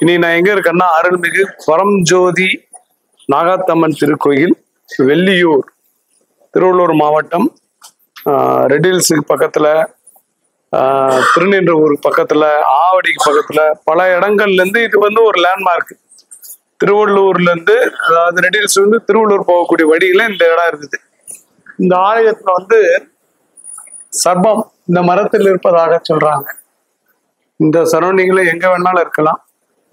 இனி நான் எங்க இருக்கேன்னா அருள்மிகு பரம்ஜோதி நாகாத்தம்மன் திருக்கோயில், வெள்ளியூர், திருவள்ளூர் மாவட்டம், ரெட்டில்ஸுக்கு பக்கத்துல, திருநின்ற ஊருக்கு பக்கத்துல, ஆவடிக்கு பக்கத்துல, பல இடங்கள்ல இருந்து இது வந்து ஒரு லேண்ட்மார்க். திருவள்ளூர்ல இருந்து, அதாவது ரெட்டில்ஸ் வந்து திருவள்ளூர் போகக்கூடிய வழியில இந்த இடம் இருக்குது. இந்த ஆலயத்துல வந்து சர்பம் இந்த மரத்தில் இருப்பதாக சொல்றாங்க. இந்த சரௌண்டிங்ல எங்க வேணாலும் இருக்கலாம்.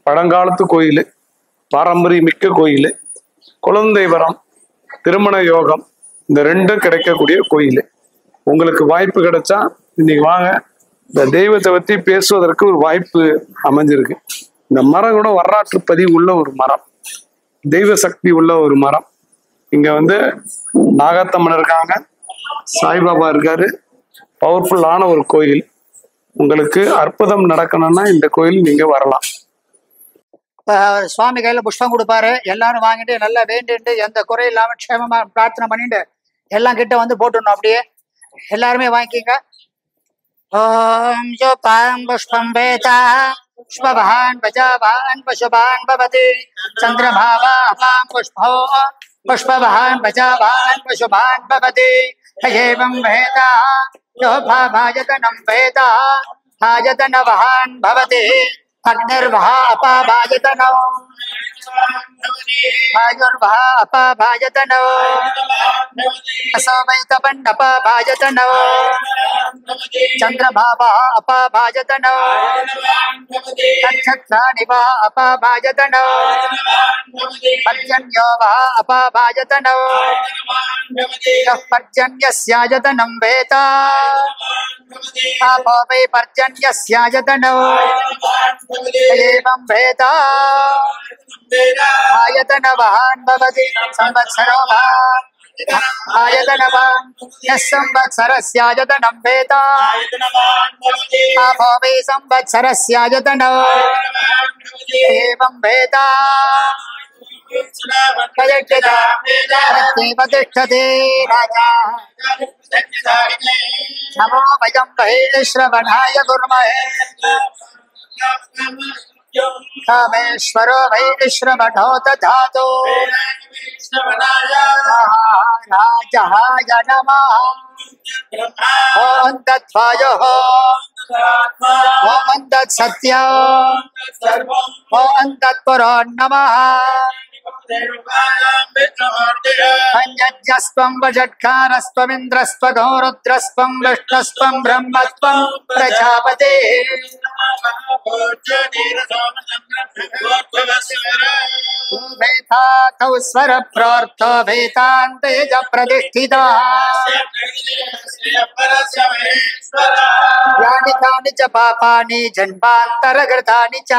பழங்காலத்து கோயில், பாரம்பரிய மிக்க கோயில், குழந்தை வரம், திருமண யோகம், இந்த ரெண்டும் கிடைக்கக்கூடிய கோயில். உங்களுக்கு வாய்ப்பு கிடைச்சா இன்னைக்கு வாங்க. இந்த தெய்வத்தை பத்தி பேசுவதற்கு ஒரு வாய்ப்பு அமைஞ்சிருக்கு. இந்த மரம் கூட வரலாற்று பதிவு உள்ள ஒரு மரம், தெய்வ சக்தி உள்ள ஒரு மரம். இங்க வந்து நாகாத்தம்மன் இருக்காங்க, சாய்பாபா இருக்காரு. பவர்ஃபுல்லான ஒரு கோயில். உங்களுக்கு அற்புதம் நடக்கணும்னா இந்த கோயில் நீங்க வரலாம். சுவாமி கையில புஷ்பம் கொடுப்பாரு. எல்லாரும் வாங்கிட்டு நல்லா வேண்டிட்டு எந்த குறை இல்லாம க்ஷேமமா பிரார்த்தனை பண்ணிட்டு எல்லாம் கிட்ட வந்து போட்டுடணும். அப்படியே எல்லாருமே வாங்கிக்கங்க. ஓம் யோபாம் புஷ்பம் வேதா புஷ்பவான் பஜாவான் பசுபான் பவதி சந்திரபாவாம் புஷ்போ புஷ்பவான் பஜாவான் பசுபான் பவதி ஏவம் வேதா யோபாபாயதனம் வேதா ஆயதனவஹான் பவதி अग्निर्वः अपाभाजतनो वायुर्वः अपाभाजतनो असोमैतपन्नपाभाजतनो चन्द्रभावः अपाभाजतनो नक्षत्राणि वः अपाभाजतनो पर्जन्यो वः अपाभाजतनो यः पर्जन्यस्यायतनं वेद आपो वै पर्जन्यस्यायतनो एवं वेद आयतनवान् भवति संवत्सरो वा आयतनवान् यः संवत्सरस्यायतनं वेद आपो वै संवत्सरस्यायतनो एवं वेद तिष्ठति राजा नमो वयं वैश्रवणाय कुर्महे कामेश्वरो वैश्रवणो दधातु राजाय नमः ॐ तत्त्वायोः ॐ तत्सत्य ॐ तत्पुरो नमः पंचस्वं वषट्कारस्त्वमिन्द्रस्त्वगो रुद्रस्त्वं विष्णुस्त्वं ब्रह्मस्त्वं प्रजापते वेदातौ स्वर प्रोक्तो वेदान्तेज प्रतिष्ठितः यानि कानि च पापानि जन्मान्तरकृतानि च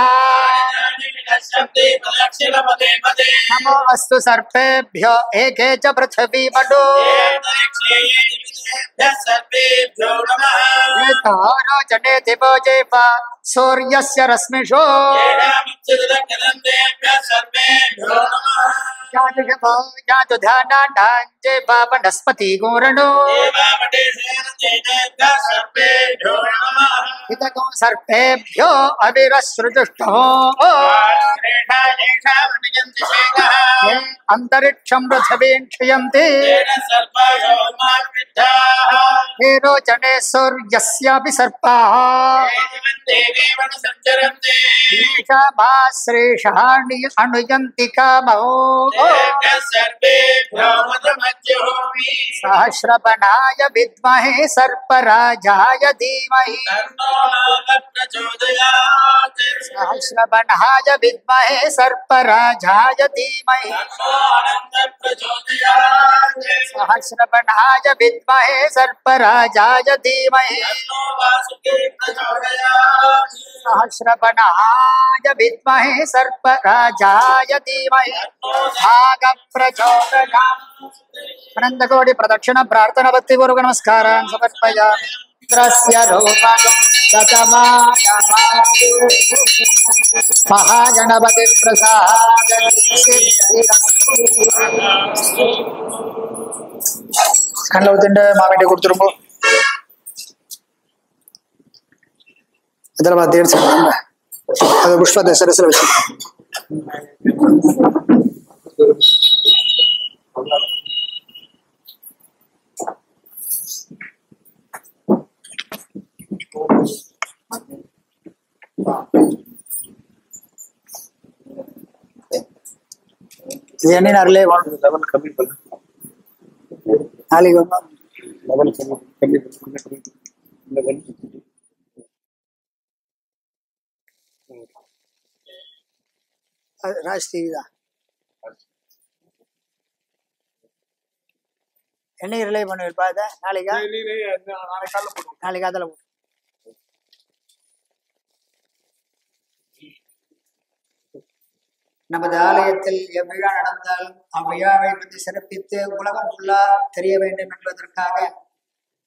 नमो अस्तु सर्पेभ्यो एके च पृथिवी मडो जने दिवो जेवा सूर्यस्य रश्मिषो यातु ध्यानान्जे वनस्पति गोरणो हितगो सर्पेभ्यो अविरसृजुष्टो अंतरिक्षं पृथिवीं क्षयन्ति हे रोचने सूर्यस्यापि सर्पाः श्रेषाणि अनुयन्ति कामो सहस्रपणाय विद्महे सर्पराजाय धीमहि सहस्रपणाय विद्महे सर्पराजाय धीमहि सहस्रपणाय विद्महे सर्पराजाय धीमहि सहस्रपणाय विद्महे सर्पराजाय धीमहि भाग प्रचोदयात् अनंतकोटि प्रदक्षिण प्रार्थना भक्ति पूर्वक नमस्कारान् समर्पयामि। इंद्रस्य रूपं महागणपति प्रसाद கண்ணில் ஊத்திட்டு மாவேண்டி கொடுத்துருப்போம். இதில் பார்த்து அது புஷ்பத்தை சிரசில் வச்சு இது என்ன அருளே லெவல் கம்மி பண்ணு. நாளைக்கு ஒன்றும் லெவல் கம்மி பண்ணு. இந்த கம்மி. ராஜ் டிவி தான் என்னைக்கு ரிலே பண்ணுவீர்ப்பா இதை நாளைக்கா நாளைக்கு காலைல போடுவோம். நாளைக்கு அதில் போட்டு நமது ஆலயத்தில் எவ்விழா நடந்தாலும் அவ்விழாவை பற்றி சிறப்பித்து உலகம் ஃபுல்லா தெரிய வேண்டும் என்பதற்காக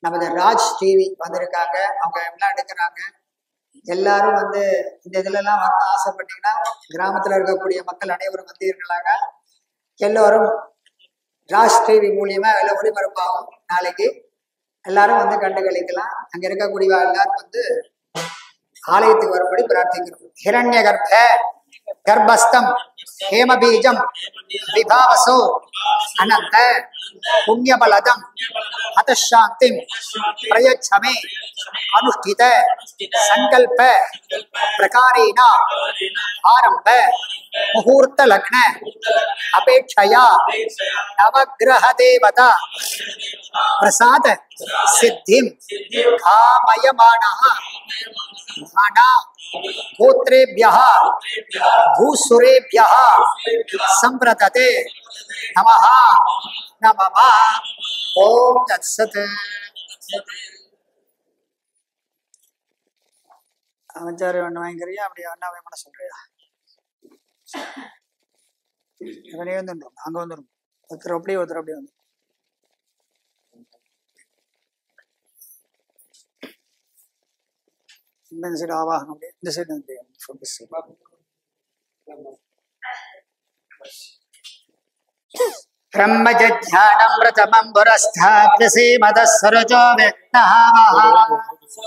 நமது ராஜ் டிவி வந்திருக்காங்க. அவங்க எல்லாம் எடுக்கிறாங்க. எல்லாரும் வந்து இந்த இதுலலாம் வர ஆசைப்பட்டீங்கன்னா கிராமத்துல இருக்கக்கூடிய மக்கள் அனைவரும் வந்தீர்களாக எல்லோரும் ராஜ் டிவி மூலியமா எல்லாம் ஒளிபரப்பாகும். நாளைக்கு எல்லாரும் வந்து கண்டு கழிக்கலாம். அங்க இருக்கக்கூடிய எல்லாரும் வந்து ஆலயத்துக்கு வரும்படி பிரார்த்திக்கிறோம். ஹிரண்ய கர்ப்ப கர்ப்பஸ்தம் ஹேமபீஜம் விபாவசோ அனந்த புண்ணியபலதம் ஹதசாந்திம் பிரயச்சமே அனுஷ்டித சங்கல்ப பிரகாரேண ஆரம்ப முகூர்த்த லக்ன அபேட்சயா நவகிரக தேவதா பிரசாத சித்திம் காமயமானः மானா கோத்ரேभ्यः भूसुरेभ्यः संप्रतते नमः नमः ओम तत्सत्. அமைச்சாரு ஒன்று வாங்கிக்கிறியா அப்படி அண்ணாவே பண்ண சொல்றியா? இவனே வந்துடும் அங்க வந்துடும். ஒருத்தர் அப்படி வந்து இந்த சைடு ஆவாகனம் அப்படியே இந்த சைடு வந்து ब्रह्मज्ञानं व्रतमं पुरस्थाप्यसे मदस्सरजो व्यक्तः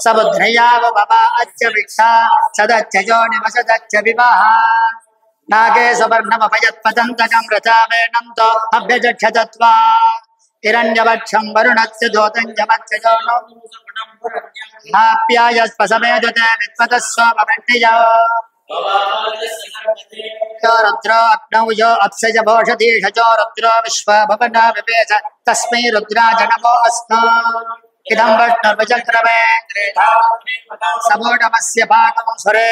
समुद्रयाव भवा अच्च भिक्षा सदच्चजो निवसदच्च विवाह नागे सुवर्णमभयत्पतन्तकं व्रतावेणं तो अभ्यजक्षतत्वा हिरण्यवक्षं वरुणस्य दोतं जमच्चजो नाप्यायस्पसमेदते विद्वतः सोमवृष्टियो रुद्रो अग्नौ यो अप्सज भोषधीषजो रुद्रो विश्वा भवना विवेश तस्मै रुद्राज नमो अस्तु. इदं वैष्णवचक्रमे समूढमस्य भागं सुरे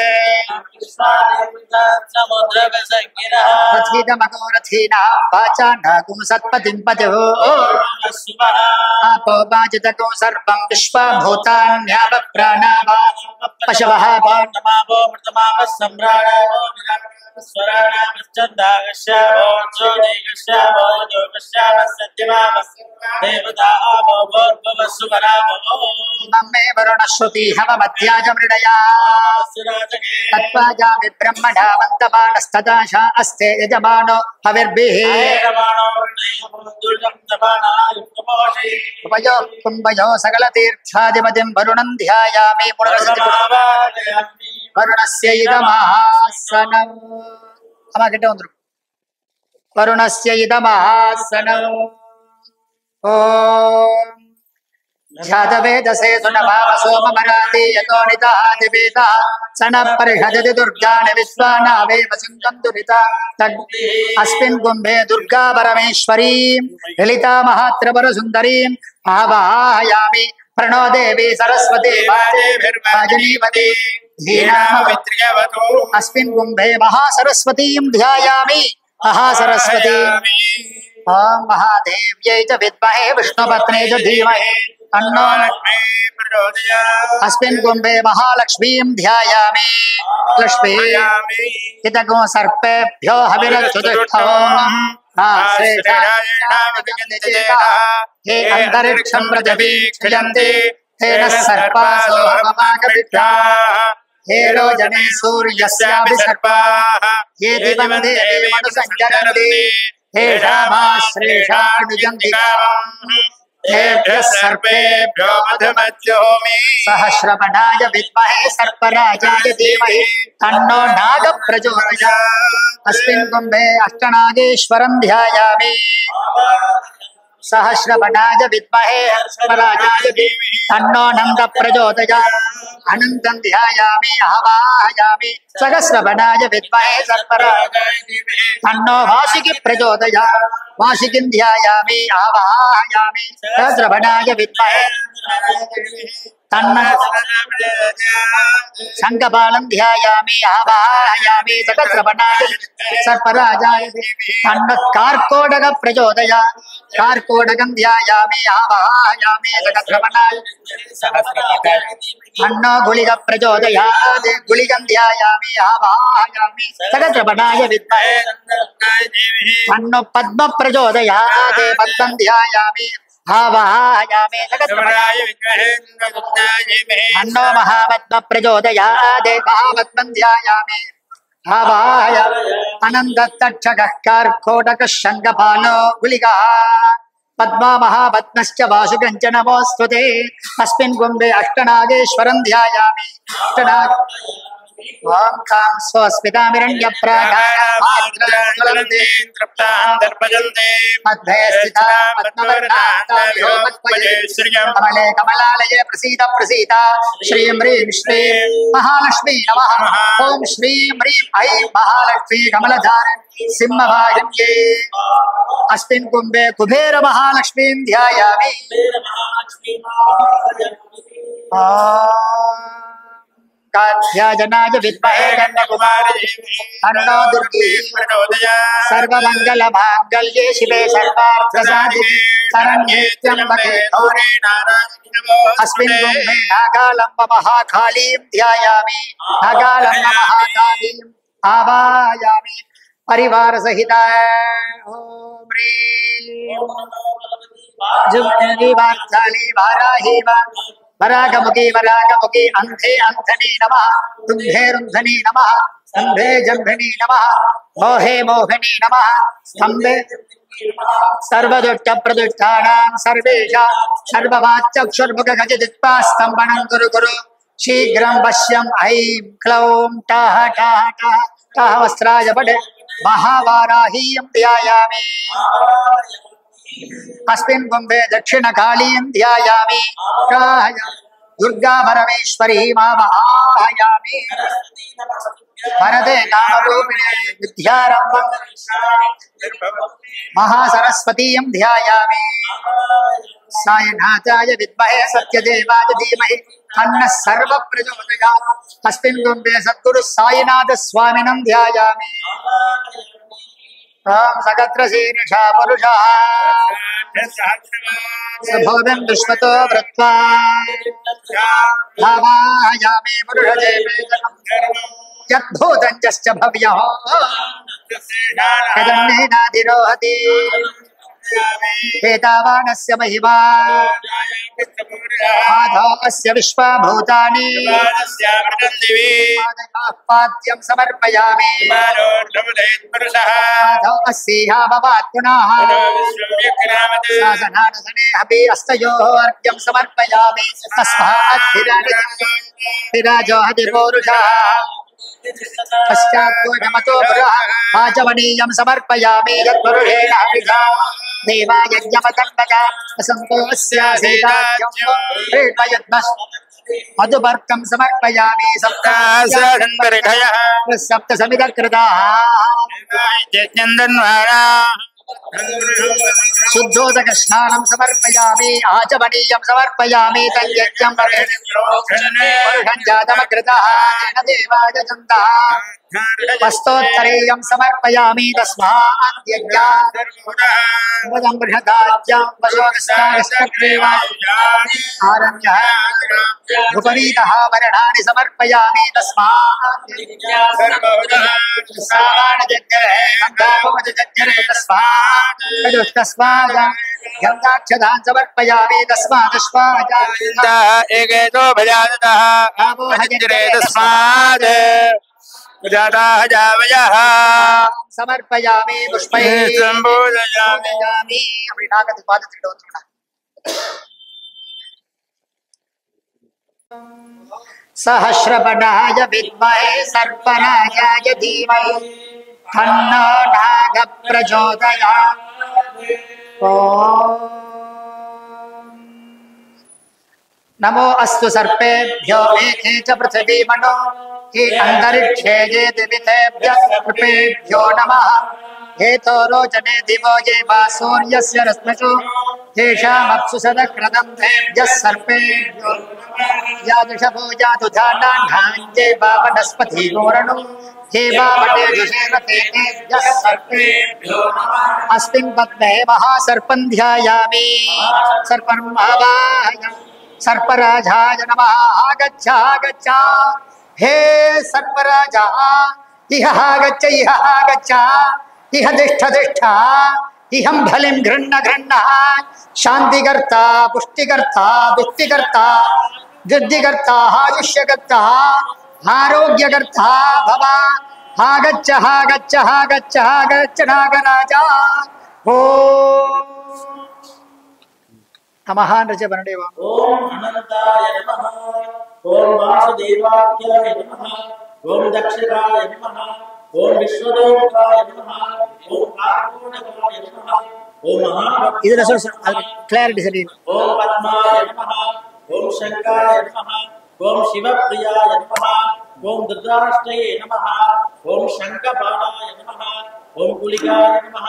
रथीदमगोरथीना वाचा नागुं सत्पतिं पतिः आपो वाजितको सर्वं विश्वभूतान्याव प्राणावा पशवः पाण्डमावो मृतमावः सम्राणावो स्वराणामश्चन्दागस्यावो ज्योतिगस्यावो योगस्यावः देवतावो भोर्भुवस्सुवरावो मम्मे वरुणश्रुति हवमध्याज मृडया तत्त्वाजा विब्रह्मणा वन्तमानस्तदाशा अस्ते यजमानो हविर्भिः उपयो कुम्भयो सकलतीर्थाधिपतिं वरुणं ध्यायामि वरुणस्य इदमासनम् अम्मा किट्ट वंदुरुम वरुणस्य इदमासनम् ओम ध्यातवेदसे सुनभाव सोममराति यतो नितादिवेदा सनपरिषदति दुर्गाणि विश्वानावेव सिंहं दुरिता अस्मिन् कुम्भे दुर्गा परमेश्वरीं ललिता महात्रिपुरसुन्दरीं आवाहयामि प्रणो देवी सरस्वती वाजेभिर्वाजिनीवती धीनामवित्र्यवतु अस्मिन् कुम्भे महासरस्वतीं ध्यायामि महासरस्वती ओम महादेव्यै च विद्महे विष्णुपत्न्यै च धीमहि तन्नो लक्ष्मी प्रचोदयात् अस्मिन् कुम्भे महालक्ष्मीं ध्यायामि लक्ष्मी हितगो सर्पेभ्यो हविरच्युतिष्ठो हे अन्तरिक्षं प्रतिवीक्षयन्ति तेन सर्पासो हवमागमित्राः हे रोजने सूर्यस्यापि सर्पाः ये दिवं देवीमनुसञ्चरन्ति हेषामाश्रेषानुजन्तिकाम् सर्पेभ्यो मधुमज्जोमि सहस्रमणाय विद्महे सर्पराजाय धीमहि तन्नो नाग प्रचोदयात्। अस्मिन् कुम्भे अष्टनागेश्वरं ध्यायामि। सहस्रमणाय विद्महे सर्पराजाय धीमहि तन्नो नन्द प्रचोदयात्। अनन्तं ध्यायामि आवाहयामि। सहस्रमणाय विद्महे सर्पराजाय धीमहि तन्नो वासुकी प्रचोदयात्। वासुकीं ध्यायामि आवाहयामि। सहस्रमणाय विद्महे तन्नो शङ्खपालं ध्यायामि आवाहयामि। सहस्रमणाय सर्पराजाय तन्नो कार्कोटक प्रचोदयात्। कार्कोटकं ध्यायामि आवाहयामि। सहस्रमणाय तन्नो गुलिक प्रचोदयात्। गुलिकं ध्यायामि आवाहयामि। सहस्रमणाय विद्महे तन्नो पद्म प्रचोदयात्। पद्मं ध्यायामि आवाहयामि। सहस्रमणाय तन्नो महापद्म प्रचोदयात्। महापद्मं ध्यायामि आवाहयामि। अनन्ततक्षकः कार्कोटकः शङ्खपालो गुलिकः पद्मा महापद्मश्च वासुकञ्च नमोऽस्तुते। अस्मिन् कुम्भे अष्टनागेश्वरं ध्यायामि। अष्टनाग ओम खां स्वस्मितामिरण्यप्राकारामात्रज्वलन्ते तृप्तां दर्पयन्ते मध्ये स्थिता पद्मवर्णाताभिहो मत्पये कमले कमलालये प्रसीद प्रसीद। श्रीं ह्रीं श्रीं महालक्ष्मी नमः। ओम श्रीं ह्रीं ऐं महालक्ष्मी कमलधारिणी सिंहवाहिन्ये। अस्मिन् कुम्भे कुबेर महालक्ष्मीं ध्यायामि। कात्यायनाय विद्महे गन्धकुमारी तन्नो दुर्गी प्रचोदयात्। सर्वमङ्गलमाङ्गल्ये शिवे सर्वार्थसाधिके शरण्ये त्र्यम्बके गौरी नारायणि नमोस्तुते। अस्मिन् कुम्भे नागालम्ब महाकालीं ध्यायामि। नागालम्ब महाकालीं आवाहयामि परिवार सहित। ओम ह्रीं जुम्नी वार्ताली वाराही वरागमुखी वरागमुखी अंधे अंधनी नमः। रुन्धे रुन्धनी नमः। स्तंभे जम्भिनी नमः। मोहे मोहिनी नमः। स्तंभे सर्वदुष्ट प्रदुष्टानां सर्वेषां सर्ववाच्चक्षुर्मुखगजदित्वा स्तम्भनं कुरु कुरु। शीघ्रं पश्यं ऐं क्लौं टाः टाः टाः टाः वस्त्राय पटे महावाराहीं ध्यायामि। अस्मिन् कुम्भे दक्षिणकालीं ध्यायामि। दुर्गा परमेश्वरी मावाहयामि। वरदे नामरूपिणे विद्यारम्भं महासरस्वतीं ध्यायामि। सायनाथाय विद्महे सत्यदेवाय धीमहि तन्नः सर्वः प्रचोदयात्। अस्मिन् कुम्भे सद्गुरु साईनाथ स्वामिनं ध्यायामि। ओम सगत्रशीर्षा पुरुषः सभोदं विश्वतो वृत्वा आवाहयामि पुरुषदेवेदनं यद्भूतं यश्च भव्यः यदन्नेनाधिरोहति एतावानस्य महिमा माधो अस्य विश्वभूतानि पाद्यं समर्पयामि। माधो अस्येहा भवात् पुनः शासनानसने अपि अस्तयोः अर्घ्यं समर्पयामि। तस्मात् विराजो हतिपूरुषः पश्चात् भोजमतो पुरः आचमनीयं समर्पयामि। यत्पुरुषेण हविषा देवायज्ञमतन्वच असन्तोऽस्यासीदाख्यं मधुपर्कं समर्पयामि। सप्त समिधकृताः शुद्धोदक स्नानं समर्पयामि। आचमनीयं समर्पयामि। तद्यज्ञं पुरुषं जातमकृतः देवाय जन्तः वस्तोत्तरेयं समर्पयामि। तस्मात् यज्ञात् पदं बृहदाज्यं आरण्यः उपवीतः वर्णानि समर्पयामि। तस्मात् तस्मात् गन्धाक्षतान् समर्पयामि। तस्मात् एकेतो भजातः तस्मात् जाताः जावयः समर्पयामि। पुष्पैः संबोधयामि। அப்படி நாகத்துக்கு பார்த்துட்டு வந்துடா सहस्रपदाय विद्महे सर्पराजाय धीमहि तन्नो नागः प्रचोदयात्। नमो अस्तु सर्पेभ्यो एके च पृथिवीमनो ये अन्तरिक्षे ये दिवितेभ्यः सर्पेभ्यो नमः। हेतो रोचने दिवो ये वा सूर्यस्य रश्मिषु तेषामप्सु सदक्रदं तेभ्यः सर्पेभ्यो यादृशभो यातु धानान्ये वा वनस्पति गोरणु ये वा वटे जुषेण तेभ्यः सर्पेभ्यो नमः। अस्मिन् पद्मे महासर्पं ध्यायामि सर्पं आवाहयामि। सर्पराजाय नमः। आगच्छ आगच्छ हे सर्पराजा इह आगच्छ इह आगच्छ इह तिष्ठ तिष्ठ इहं बलिं गृह्ण गृह्ण। शान्तिकर्ता पुष्टिकर्ता दुष्टिकर्ता वृद्धिकर्ता आयुष्यकर्ता आरोग्यकर्ता भव। आगच्छ आगच्छ आगच्छ आगच्छ नागराजा। ओम नमः नृजवर्णेव। ओम अनंताय नमः। ओम वासुदेवाख्याय नमः। ओम दक्षिणाय नमः। ओम विश्वदेवाय नमः। ओम कार्कोटकाय नमः। ओम महाभक्त इधर सर क्लैरिटी से ओम पद्माय नमः। ओम शंकाय नमः। ओम शिवप्रियाय नमः। ओम दुर्गाष्टये नमः। ओम शंखपालाय नमः। ओम कुलिकाय नमः।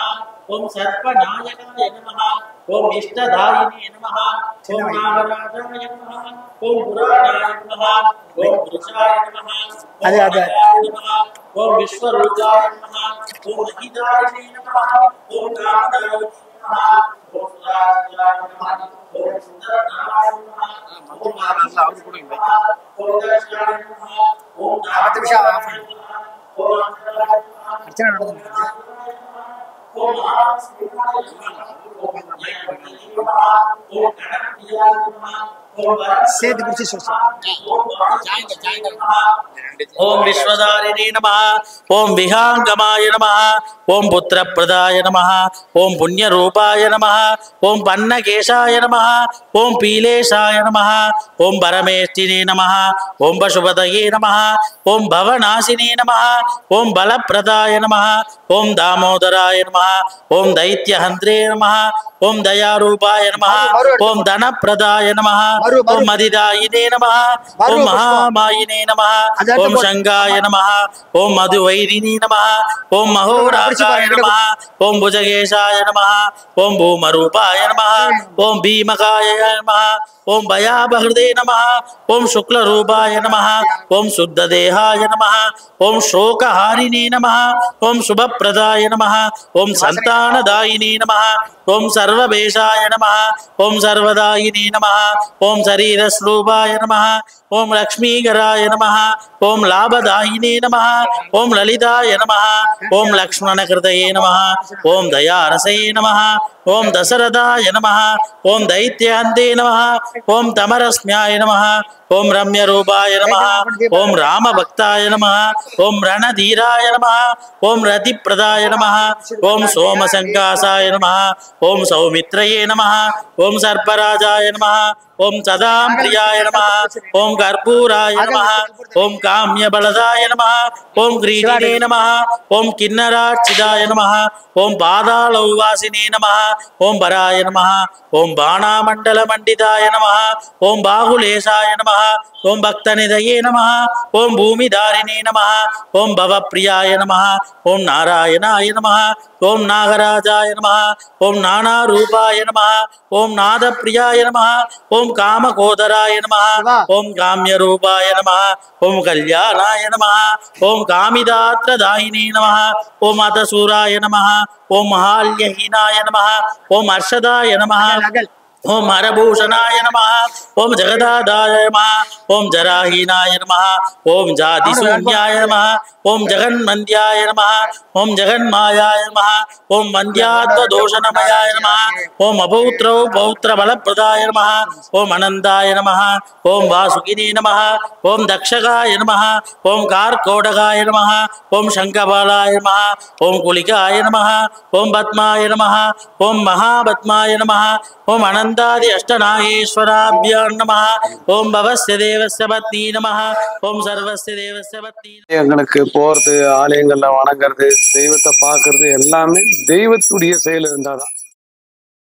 ओम सर्पनायकाय नमः। ओम इष्टदायिने नमः। ओम नागराजाय नमः। ओम पुराणाय नमः। ओम पुरुषाय नमः। अदे अदे नमः। ओम विश्वरूपाय नमः। ओम महिदायिने नमः। ओम कामदाय नमः। ओम सुराजाय नमः। ओम सुंदरनाय नमः। ओम महाराज ओम दक्षिणाय नमः। ओम नागराजाय नमः। ओम अर्चना नडुतुंदी। ओम सेद गुरुजी सोचो ओम विश्वधारिणे नमः। ओम विहांगमाय नमः। ओम पुत्रप्रदाय नमः। ओम पुण्यरूपाय नमः। ओम पन्नकेशाय नमः। ओम पीलेशाय नमः। ओम परमेष्टिने नमः। ओम पशुपतये नमः। ओम भवनाशिने नमः। ओम बलप्रदाय नमः। ओम दामोदराय नमः। ओम दैत्यहन्त्रे नमः। ओम दयारूपाय नमः। ओम धनप्रदाय नमः। ओम मदिदायिने नमः। ओम महामायिने नमः। ओम शंगाय नमः। ओम मधुवैरिणी नमः। ओम महोरागाय नमः। ओम भुजगेशाय नमः। ओम भूमरूपाय नमः। ओम भीमकाय नमः। ओम भयाबहृदे नमः। ओम शुक्लरूपाय नमः। ओम शुद्धदेहाय नमः। ओम शोकहारिणे नमः। ओम शुभप्रदाय नमः। ओम संतानदायिने नमः। ओम सर्वभेषाय नमः। ओम सर्वदायिने नमः। ओम शरीरस्वरूपाय नमः। ओम लक्ष्मीकराय नमः। ओम लाभदायिने नमः। ओम ललिताय नमः। ओम लक्ष्मणकृतये नमः। ओम दयारसये नमः। ओम दशरथाय नमः। ओम दैत्यहन्ते नमः। ओम तमरस्म्याय नमः। ओम रम्यरूपाय नमः। ओम रामभक्ताय नमः। ओम रणधीराय नमः। ओम रतिप्रदाय नमः। ओम सोमसंकासाय नमः। ओम सौमित्रये नमः। ओम सर्पराजाय नमः। ओम सदां प्रियाय नमः। ओम कर्पूराय नमः। ओम काम्यबलदाय नमः। ओम ग्रीडिने नमः। ओम किन्नरार्चिताय नमः। ओम पादालौवासिने नमः। ओम वराय नमः। ओम बाणामण्डलमण्डिताय नमः। ओम बाहुलेशाय नमः। ओम भक्तनिधये नमः। ओम भूमिधारिणे नमः। ओम भवप्रियाय नमः। ओम नारायणाय नमः। ओम नागराजाय नमः। ओम नानारूपाय नमः। ओम नादप्रियाय नमः। ओम कामकोदराय नमः। ओम काम्यरूपाय नमः। ओम कल्याणाय नमः। ओम कामिदात्रदायिने नमः। ओम अतसूराय नमः। ओम महाल्यहीनाय नमः। ओम हर्षदाय नमः। ओम हरभूषणाय नमः। ओम जगदादाय नमः। ओम जराहीनाय नमः। ओम जातिशून्याय नमः। ओम जगन्मन्द्याय नमः। ओम जगन्मायाय नमः। ओम मन्द्यात्वदोषणमयाय नमः। ओम अपौत्रौ पौत्रबलप्रदाय नमः। ओम अनन्ताय नमः। ओम वासुकिने नमः। ओम दक्षकाय नमः। ओम कार्कोटकाय नमः। ओम शङ्खपालाय नमः। ओम कुलिकाय नमः। ओम पद्माय नमः। ओम महापद्माय नमः। ओम अनन्त அனந்தாதி அஷ்டநாகேஸ்வராபியான் நமः. ஓம் பவஸ்ய தேவஸ்ய பத்னி நமः. ஓம் சர்வஸ்ய தேவஸ்ய பத்னி. எங்களுக்கு போறது, ஆலயங்கள்ல வணங்குறது, தெய்வத்தை பார்க்கறது எல்லாமே தெய்வத்துடைய செயல் இருந்தாதான்.